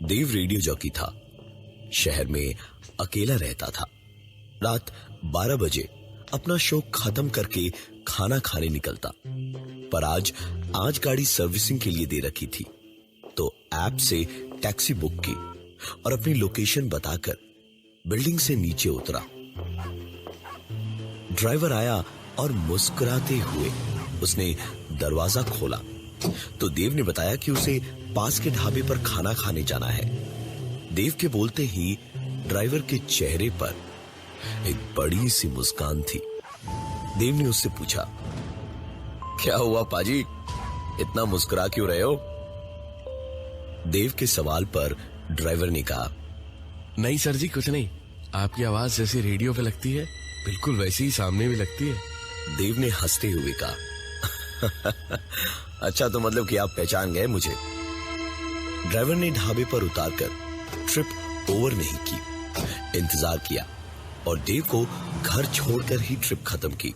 देव radio jockey था। शहर में अकेला रहता था। रात 12 बजे अपना शो खत्म करके खाना खाने निकलता, पर आज गाड़ी सर्विसिंग के लिए दे रखी थी, तो ऐप से टैक्सी बुक की और अपनी लोकेशन बताकर बिल्डिंग से नीचे उतरा। ड्राइवर आया और मुस्कुराते हुए उसने दरवाजा खोला तो देव ने बताया कि उसे पास के ढाबे पर खाना खाने जाना है। देव के बोलते ही ड्राइवर के चेहरे पर एक बड़ी सी मुस्कान थी। देव ने उससे पूछा, क्या हुआ पाजी, इतना मुस्कुरा क्यों रहे हो? देव के सवाल पर ड्राइवर ने कहा, नहीं सर जी, कुछ नहीं। आपकी आवाज जैसी रेडियो पे लगती है, बिल्कुल वैसी ही सामने भी लगती है। देव ने हंसते हुए कहा, अच्छा, तो मतलब कि आप पहचान गए मुझे। ड्राइवर ने ढाबे पर उतारकर ट्रिप ओवर नहीं की, इंतजार किया और देव को घर छोड़कर ही ट्रिप खत्म की।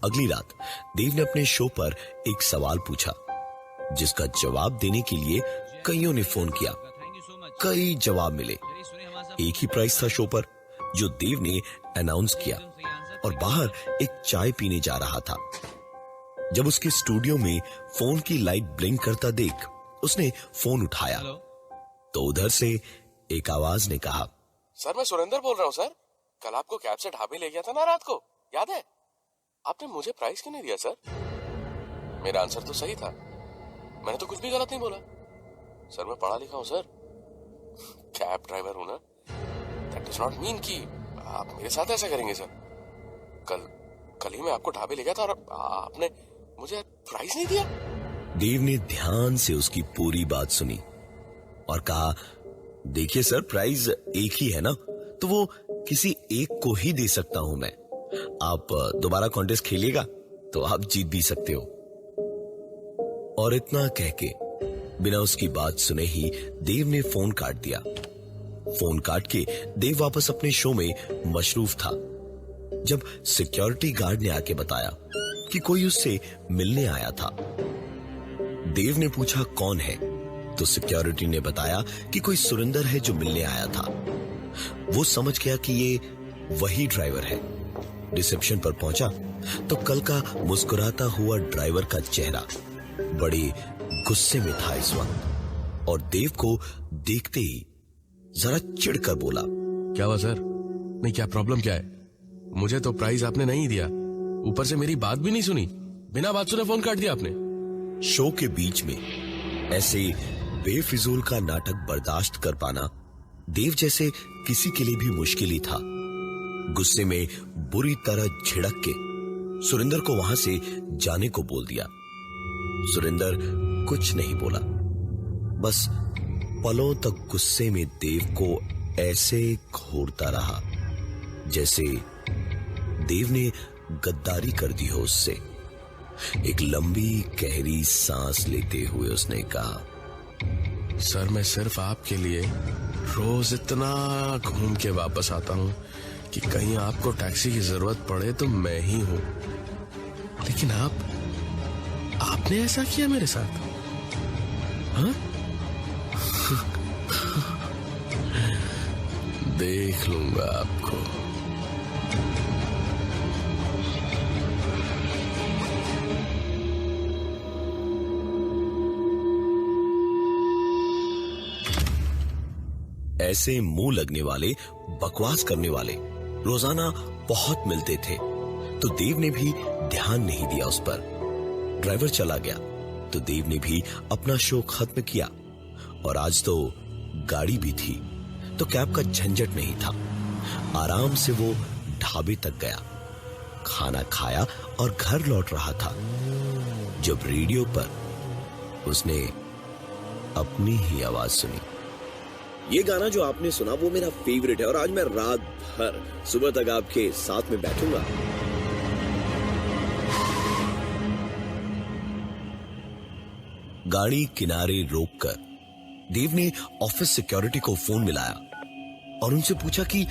अगली रात देव ने अपने शो पर एक सवाल पूछा, जिसका जवाब देने के लिए कईयों ने फोन किया। कई जवाब मिले। एक ही प्राइस था शो पर, जो देव ने अनाउंस किया, और बाहर एक चाय पीने जा रहा था। जब उसके स्टूडियो में फोन की लाइट ब्लिंक करता देख उसने फोन उठाया तो उधर से एक आवाज ने कहा, सर मैं सुरेंद्र बोल रहा हूँ सर। कल आपको कैब से ढाबे ले गया था ना रात को, याद है? आपने मुझे प्राइस क्यों नहीं दिया सर? मेरा आंसर तो सही था, मैंने तो कुछ भी गलत नहीं बोला। सर मैं पढ़ा लिखा हूँ सर, कैब ड्राइवर हूं ना। दैट डज नॉट मीन कि आप मेरे साथ ऐसा करेंगे सर। कल ही मैं आपको ढाबे ले गया था और आपने मुझे प्राइस नहीं दिया। देव ने ध्यान से उसकी पूरी बात सुनी और कहा, देखिए सर, प्राइस एक ही है ना, तो वो किसी एक को ही दे सकता हूं मैं। आप दोबारा कॉन्टेस्ट खेलिएगा तो आप जीत भी सकते हो। और इतना कह के बिना उसकी बात सुने ही देव ने फोन काट दिया। फोन काट के देव वापस अपने शो में मशरूफ था, जब सिक्योरिटी गार्ड ने आके बताया कि कोई उससे मिलने आया था। देव ने पूछा कौन है, तो सिक्योरिटी ने बताया कि कोई सुरेंद्र है जो मिलने आया था। वो समझ गया कि ये वही ड्राइवर है। रिसेप्शन पर पहुंचा तो कल का मुस्कुराता हुआ ड्राइवर का चेहरा बड़े गुस्से में था इस वक्त, और देव को देखते ही जरा चिढ़कर बोला, क्या हुआ सर? नहीं, क्या प्रॉब्लम क्या है? मुझे तो प्राइस आपने नहीं दिया, ऊपर से मेरी बात भी नहीं सुनी, बिना बात सुने फोन काट दिया आपने। शो के बीच में ऐसे बेफिजूल का नाटक बर्दाश्त कर पाना देव जैसे किसी के लिए भी मुश्किल ही था। गुस्से में बुरी तरह झिड़क के सुरेंद्र को वहां से जाने को बोल दिया। सुरेंद्र कुछ नहीं बोला, बस पलों तक गुस्से में देव को ऐसे घूरता रहा जैसे देव ने गद्दारी कर दी हो उससे। एक लंबी गहरी सांस लेते हुए उसने कहा, सर मैं सिर्फ आपके लिए रोज इतना घूम के वापस आता हूँ कि कहीं आपको टैक्सी की जरूरत पड़े तो मैं ही हूं, लेकिन आपने ऐसा किया मेरे साथ? हाँ? देख लूंगा आपको। ऐसे मुंह लगने वाले, बकवास करने वाले रोजाना बहुत मिलते थे, तो देव ने भी ध्यान नहीं दिया उस पर। ड्राइवर चला गया तो देव ने भी अपना शो खत्म किया, और आज तो गाड़ी भी थी, तो कैब का झंझट नहीं था। आराम से वो ढाबे तक गया, खाना खाया और घर लौट रहा था, जब रेडियो पर उसने अपनी ही आवाज सुनी। ये गाना जो आपने सुना वो मेरा फेवरेट है, और आज मैं रात भर सुबह तक आपके साथ में बैठूंगा। गाड़ी किनारे रोककर देव ने ऑफिस सिक्योरिटी को फोन मिलाया और उनसे पूछा कि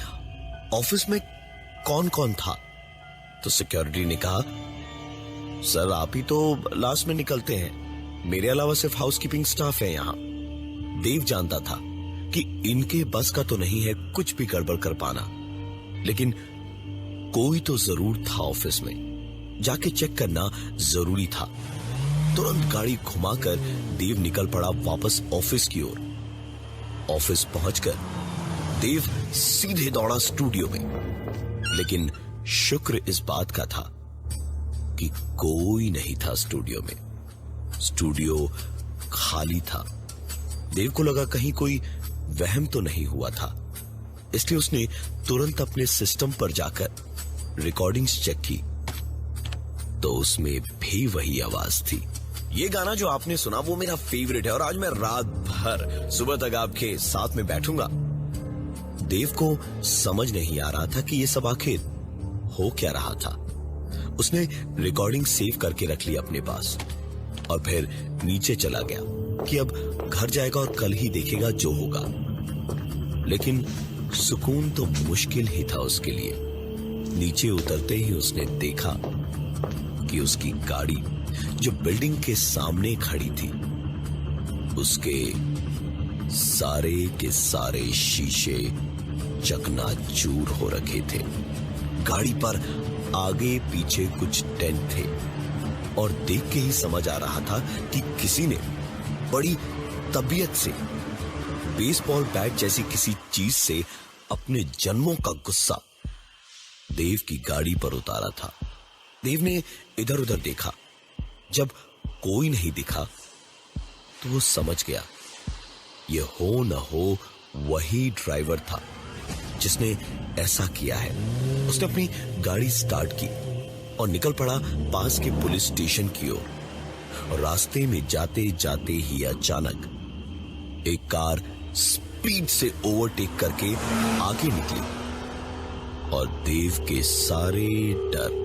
ऑफिस में कौन कौन था। तो सिक्योरिटी ने कहा, सर आप ही तो लास्ट में निकलते हैं, मेरे अलावा सिर्फ हाउसकीपिंग स्टाफ है यहां। देव जानता था कि इनके बस का तो नहीं है कुछ भी गड़बड़ कर पाना, लेकिन कोई तो जरूर था ऑफिस में, जाके चेक करना जरूरी था। तुरंत गाड़ी घुमाकर देव निकल पड़ा वापस ऑफिस की ओर। ऑफिस पहुंचकर देव सीधे दौड़ा स्टूडियो में, लेकिन शुक्र इस बात का था कि कोई नहीं था स्टूडियो में। स्टूडियो खाली था। देव को लगा कहीं कोई वहम तो नहीं हुआ था, इसलिए उसने तुरंत अपने सिस्टम पर जाकर रिकॉर्डिंग्स चेक की, तो उसमें भी वही आवाज थी। ये गाना जो आपने सुना वो मेरा फेवरेट है और आज मैं रात भर सुबह तक आपके साथ में बैठूंगा। देव को समझ नहीं आ रहा था कि ये सब आखिर हो क्या रहा था। उसने रिकॉर्डिंग सेव करके रख ली अपने पास और फिर नीचे चला गया कि अब घर जाएगा और कल ही देखेगा जो होगा। लेकिन सुकून तो मुश्किल ही था उसके लिए। नीचे उतरते ही उसने देखा कि उसकी गाड़ी जो बिल्डिंग के सामने खड़ी थी, उसके सारे के सारे शीशे चकनाचूर हो रखे थे। गाड़ी पर आगे पीछे कुछ डेंट थे और देख के ही समझ आ रहा था कि किसी ने बड़ी तबीयत से बेसबॉल बैट जैसी किसी चीज से अपने जन्मों का गुस्सा देव की गाड़ी पर उतारा था। देव ने इधर उधर देखा। जब कोई नहीं दिखा तो वो समझ गया ये हो न हो वही ड्राइवर था जिसने ऐसा किया है। उसने अपनी गाड़ी स्टार्ट की और निकल पड़ा पास के पुलिस स्टेशन की ओर। और रास्ते में जाते जाते ही अचानक एक कार स्पीड से ओवरटेक करके आगे निकली और देव के सारे डर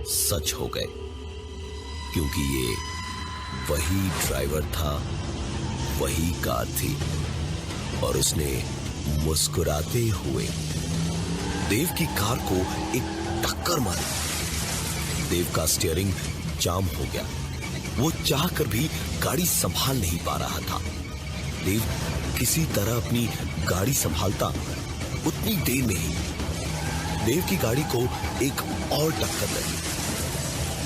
सच हो गए, क्योंकि ये वही ड्राइवर था, वही कार थी और उसने मुस्कुराते हुए देव की कार को एक टक्कर मारी। देव का स्टीयरिंग जाम हो गया। वो चाहकर भी गाड़ी संभाल नहीं पा रहा था। देव किसी तरह अपनी गाड़ी संभालता उतनी देर में ही देव की गाड़ी को एक और टक्कर लगी।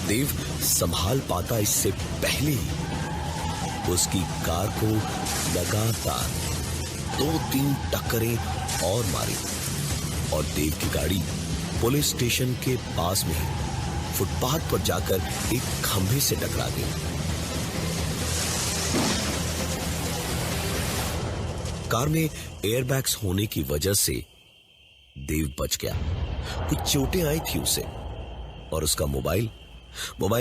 देव संभाल पाता इससे पहले ही उसकी कार को लगातार 2-3 टक्करें और मारी और देव की गाड़ी पुलिस स्टेशन के पास में ही फुटपाथ पर जाकर एक खंभे से टकरा गई। कार में एयरबैग्स होने की वजह से देव बच गया। कुछ चोटें आई थी उसे और उसका मोबाइल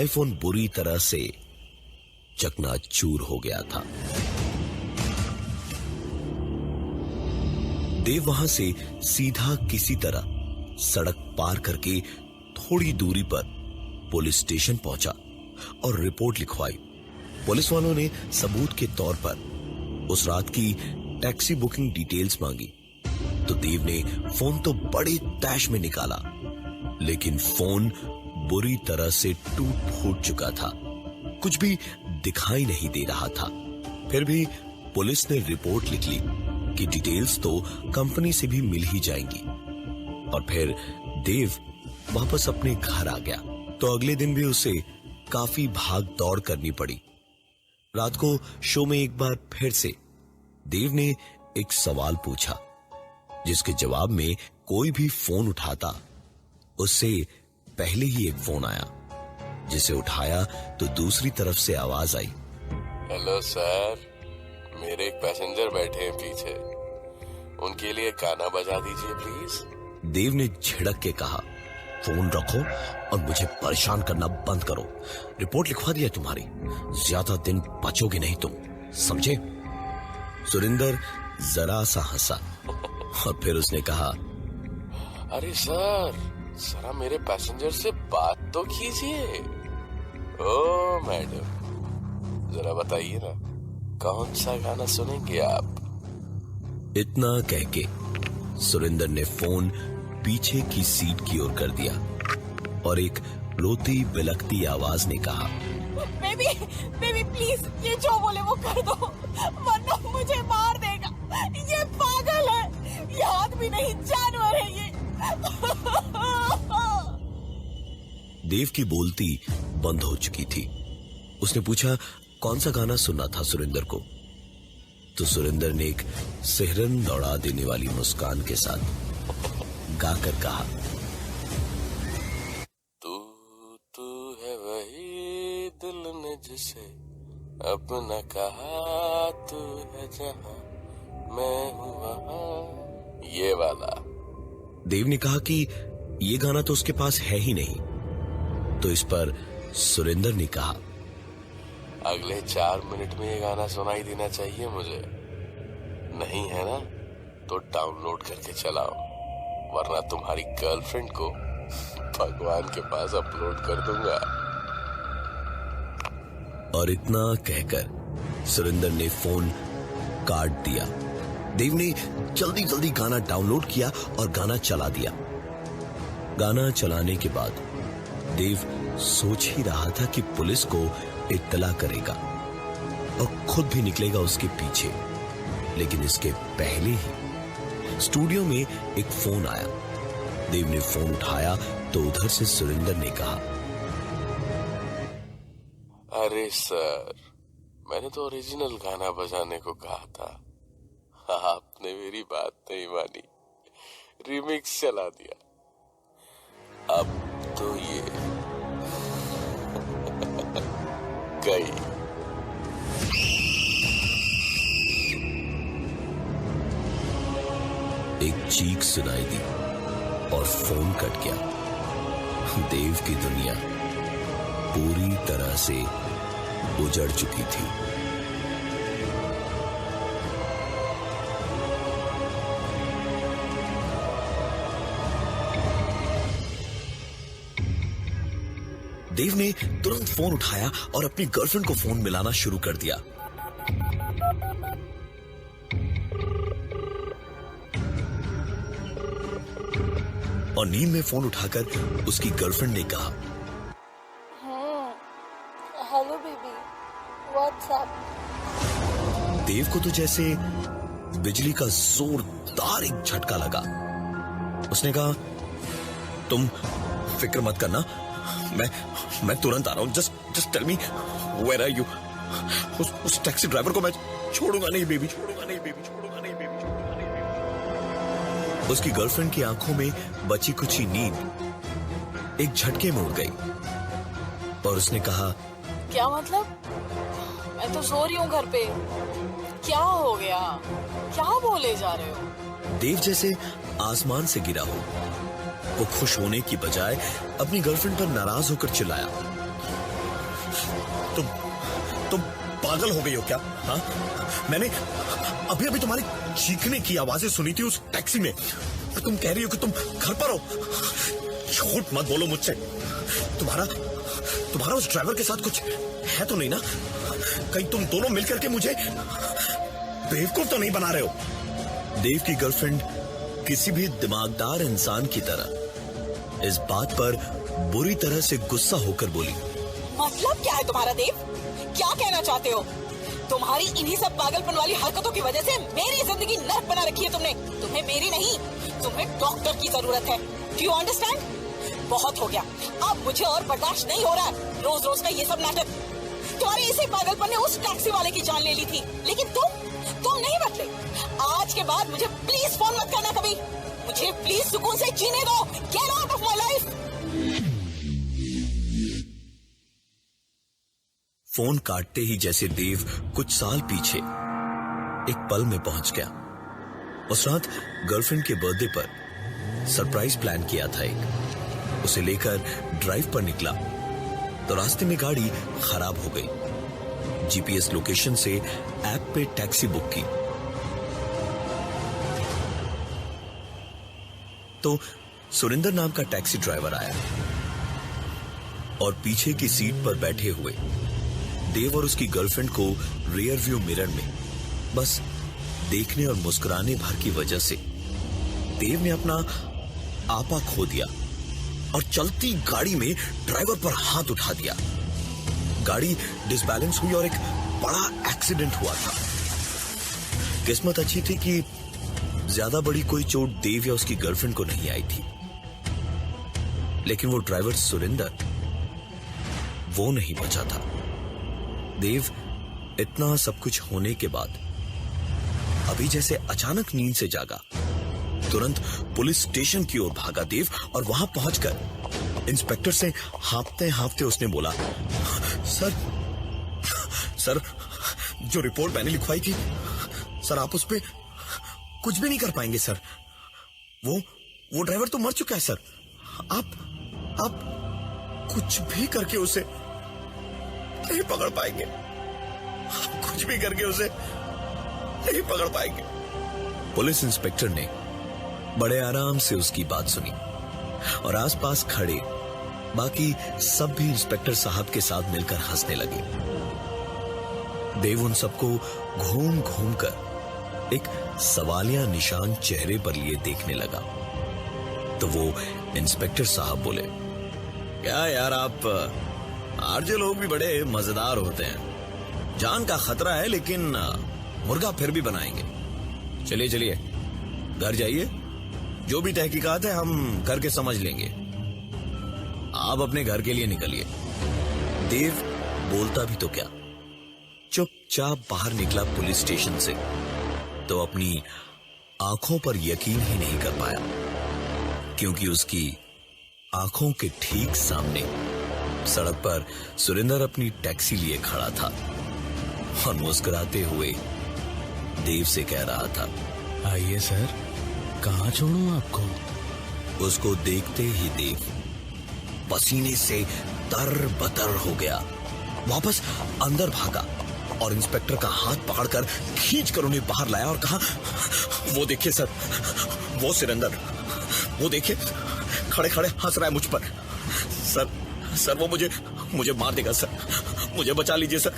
फोन बुरी तरह से चकनाचूर हो गया था। देव वहां से सीधा किसी तरह सड़क पार करके थोड़ी दूरी पर पुलिस स्टेशन पहुंचा और रिपोर्ट लिखवाई। पुलिस वालों ने सबूत के तौर पर उस रात की टैक्सी बुकिंग डिटेल्स मांगी तो देव ने फोन तो बड़े तैश में निकाला, लेकिन फोन बुरी तरह से टूट फूट चुका था। कुछ भी दिखाई नहीं दे रहा था। फिर भी पुलिस ने रिपोर्ट लिख ली कि डिटेल्स तो कंपनी से भी मिल ही जाएंगी और फिर देव वापस अपने घर आ गया। तो अगले दिन भी उसे काफी भाग दौड़ करनी पड़ी। रात को शो में एक बार फिर से देव ने एक सवाल पूछा जिसके जवाब में कोई भी फोन उठाता उससे पहले ही एक फोन आया, जिसे उठाया तो दूसरी तरफ से आवाज आई, हेलो सर, मेरे एक पैसेंजर बैठे हैं पीछे, उनके लिए गाना बजा दीजिए प्लीज। देव ने झिड़क के कहा, फोन रखो और मुझे परेशान करना बंद करो। रिपोर्ट लिखवा दिया तुम्हारी, ज्यादा दिन बचोगे नहीं तुम, समझे? सुरिंदर जरा सा हंसा और फिर उसने कहा, अरे सर, जरा मेरे पैसेंजर से बात तो कीजिए। ओ मैडम, जरा बताइए ना, कौन सा गाना सुनेंगे आप? इतना कह के सुरिंदर ने फोन पीछे की सीट की ओर कर दिया और एक रोती बिलखती आवाज ने कहा, बेबी बेबी प्लीज, ये जो बोले वो कर दो वरना मुझे मार देगा। ये देव की बोलती बंद हो चुकी थी। उसने पूछा कौन सा गाना सुनना था सुरेंद्र को। तो सुरेंद्र ने एक सिहरन दौड़ा देने वाली मुस्कान के साथ गाकर कहा, तू है वही दिल ने जिसे अपना कहा, तू है जहां मैं हूं वहां, ये वाला। देव ने कहा कि ये गाना तो उसके पास है ही नहीं। तो इस पर सुरेंद्र ने कहा, अगले 4 मिनट में ये गाना सुनाई देना चाहिए मुझे। नहीं है ना तो डाउनलोड करके चलाओ, वरना तुम्हारी गर्लफ्रेंड को भगवान के पास अपलोड कर दूंगा। और इतना कहकर सुरेंद्र ने फोन काट दिया। देव ने जल्दी जल्दी गाना डाउनलोड किया और गाना चला दिया। गाना चलाने के बाद देव सोच ही रहा था कि पुलिस को इत्तला करेगा और खुद भी निकलेगा उसके पीछे। लेकिन इसके पहले ही स्टूडियो में एक फोन आया। देव ने फोन उठाया तो उधर से सुरेंद्र ने कहा, अरे सर, मैंने तो ओरिजिनल गाना बजाने को कहा था, आपने मेरी बात नहीं मानी, रिमिक्स चला दिया। अब तो ये गई। एक चीख सुनाई दी और फोन कट गया। देव की दुनिया पूरी तरह से उजड़ चुकी थी। देव ने तुरंत फोन उठाया और अपनी गर्लफ्रेंड को फोन मिलाना शुरू कर दिया। और नींद में फोन उठाकर उसकी गर्लफ्रेंड ने कहा, हेलो बेबी, व्हाट्स अप। देव को तो जैसे बिजली का जोरदार एक झटका लगा। उसने कहा, तुम फिक्र मत करना, मैं तुरंत आ रहा हूं। Just tell me where are you. उस टैक्सी ड्राइवर को मैं छोड़ूंगा नहीं बेबी, छोड़ूंगा नहीं बेबी, छोड़ूंगा नहीं बेबी, छोड़ूंगा नहीं बेबी। उसकी गर्लफ्रेंड की आंखों में बची कुची नींद एक झटके में उड़ गई और उसने कहा, क्या मतलब? मैं तो सो रही हूँ घर पे। क्या हो गया? क्या बोले जा रहे हो? देव जैसे आसमान से गिरा हो। वो खुश होने की बजाय अपनी गर्लफ्रेंड पर नाराज होकर चिल्लाया, तुम पागल हो गई हो क्या? हाँ, मैंने अभी तुम्हारी चीखने की आवाजें सुनी थी उस टैक्सी में, और तुम कह रही हो कि तुम घर पर हो। झूठ मत बोलो मुझसे। तुम्हारा उस ड्राइवर के साथ कुछ है तो नहीं ना? कहीं तुम दोनों मिलकर के मुझे बेवकूफ तो नहीं बना रहे हो? देव की गर्लफ्रेंड किसी भी दिमागदार इंसान की तरह इस बात पर बुरी तरह से गुस्सा होकर बोली, मतलब क्या है तुम्हारा देव? क्या कहना चाहते हो? तुम्हारी इन्हीं सब पागलपन वाली हरकतों की वजह से मेरी जिंदगी नर्क बना रखी है तुमने। तुम्हें मेरी नहीं, तुम्हें डॉक्टर की जरूरत है। Do you understand? बहुत हो गया, अब मुझे और बर्दाश्त नहीं हो रहा है रोज रोज का ये सब नाटक। तुम्हारे इसी पागलपन ने उस टैक्सी वाले की जान ले ली थी, लेकिन तुम नहीं बदले। आज के बाद मुझे प्लीज फोन मत करना कभी। मुझे प्लीज सुकून से जीने दो। Get out of my life. Phone काटते ही जैसे देव कुछ साल पीछे एक पल में पहुंच गया। उस रात गर्लफ्रेंड के बर्थडे पर सरप्राइज प्लान किया था एक। उसे लेकर ड्राइव पर निकला तो रास्ते में गाड़ी खराब हो गई। जीपीएस लोकेशन से ऐप पे टैक्सी बुक की तो सुरेंद्र नाम का टैक्सी ड्राइवर आया और पीछे की सीट पर बैठे हुए देव और उसकी गर्लफ्रेंड को रियर व्यू मिरर में बस देखने और मुस्कुराने भर की वजह से देव ने अपना आपा खो दिया और चलती गाड़ी में ड्राइवर पर हाथ उठा दिया। गाड़ी डिसबैलेंस हुई और एक बड़ा एक्सीडेंट हुआ था। किस्मत अच्छी थी कि ज्यादा बड़ी कोई चोट देव या उसकी गर्लफ्रेंड को नहीं आई थी, लेकिन वो ड्राइवर सुरेंद्र वो नहीं बचा था। देव इतना सब कुछ होने के बाद अभी जैसे अचानक नींद से जागा, तुरंत पुलिस स्टेशन की ओर भागा देव और वहां पहुंचकर इंस्पेक्टर से हाँफते हाँफते उसने बोला, सर जो रिपोर्ट मैंने लिखवाई थी सर, आप उस पे कुछ भी नहीं कर पाएंगे सर। वो ड्राइवर तो मर चुका है सर। आप कुछ भी करके उसे नहीं पकड़ पाएंगे। आप कुछ भी करके उसे नहीं पकड़ पाएंगे। पुलिस इंस्पेक्टर ने बड़े आराम से उसकी बात सुनी और आसपास खड़े बाकी सब भी इंस्पेक्टर साहब के साथ मिलकर हंसने लगे। देव उन सबको घूम घूम कर एक सवालिया निशान चेहरे पर लिए देखने लगा। तो वो इंस्पेक्टर साहब बोले, क्या यार, आप आरजे लोग भी बड़े मजेदार होते हैं। जान का खतरा है लेकिन मुर्गा फिर भी बनाएंगे। चलिए घर जाइए, जो भी तहकीकात है हम करके समझ लेंगे। आप अपने घर के लिए निकलिए। देव बोलता भी तो क्या, चुपचाप बाहर निकला पुलिस स्टेशन से तो अपनी आंखों पर यकीन ही नहीं कर पाया, क्योंकि उसकी आंखों के ठीक सामने सड़क पर सुरेंद्र अपनी टैक्सी लिए खड़ा था और मुस्कुराते हुए देव से कह रहा था, आइए सर, कहाँ छोड़ूं आपको? उसको देखते ही देव पसीने से तर-बतर हो गया, वापस अंदर भागा और इंस्पेक्टर का हाथ पकड़कर खींचकर उन्हें बाहर लाया और कहा, वो देखिए सर, वो सुरेंद्र, वो देखिए खड़े खड़े हंस रहा है मुझ पर। सर वो मुझे मार देगा सर, मुझे बचा लीजिए सर,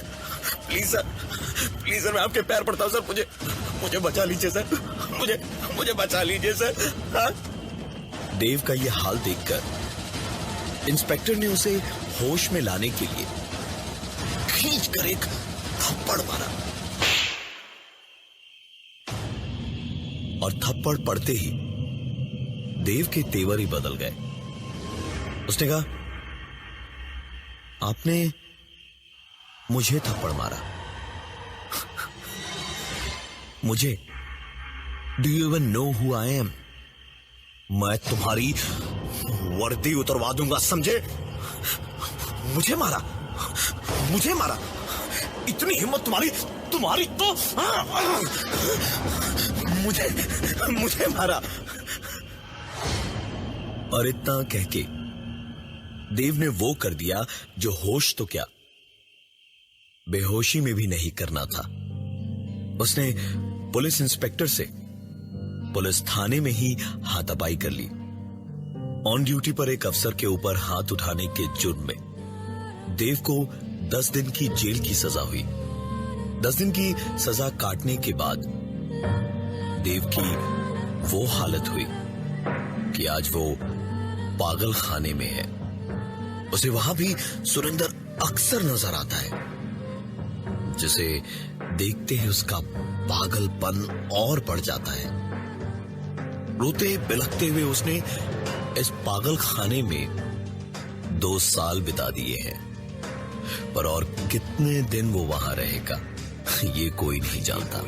प्लीज सर, मैं आपके पैर पड़ता हूं सर, मुझे बचा लीजिए सर, मुझे बचा लीजिए सर। हाँ? देव का ये हाल देखकर इंस्पेक्टर ने उसे होश में लाने के लिए खींचकर एक थप्पड़ मारा और थप्पड़ पड़ते ही देव के तेवर ही बदल गए। उसने कहा, आपने मुझे थप्पड़ मारा? मुझे? Do you even know who I am? मैं तुम्हारी वर्दी उतरवा दूंगा, समझे? मुझे मारा? इतनी हिम्मत तुम्हारी तो मुझे मारा। और इतना कह के देव ने वो कर दिया जो होश तो क्या, बेहोशी में भी नहीं करना था। उसने पुलिस इंस्पेक्टर से पुलिस थाने में ही हाथापाई कर ली। ऑन ड्यूटी पर एक अफसर के ऊपर हाथ उठाने के जुर्म में देव को 10 दिन की जेल की सजा हुई। 10 दिन की सजा काटने के बाद देव की वो हालत हुई कि आज वो पागल खाने में है। उसे वहां भी सुरेंद्र अक्सर नजर आता है, जिसे देखते ही उसका पागलपन और बढ़ जाता है। रोते बिलखते हुए उसने इस पागल खाने में 2 साल बिता दिए हैं, पर और कितने दिन वो वहां रहेगा ये कोई नहीं जानता।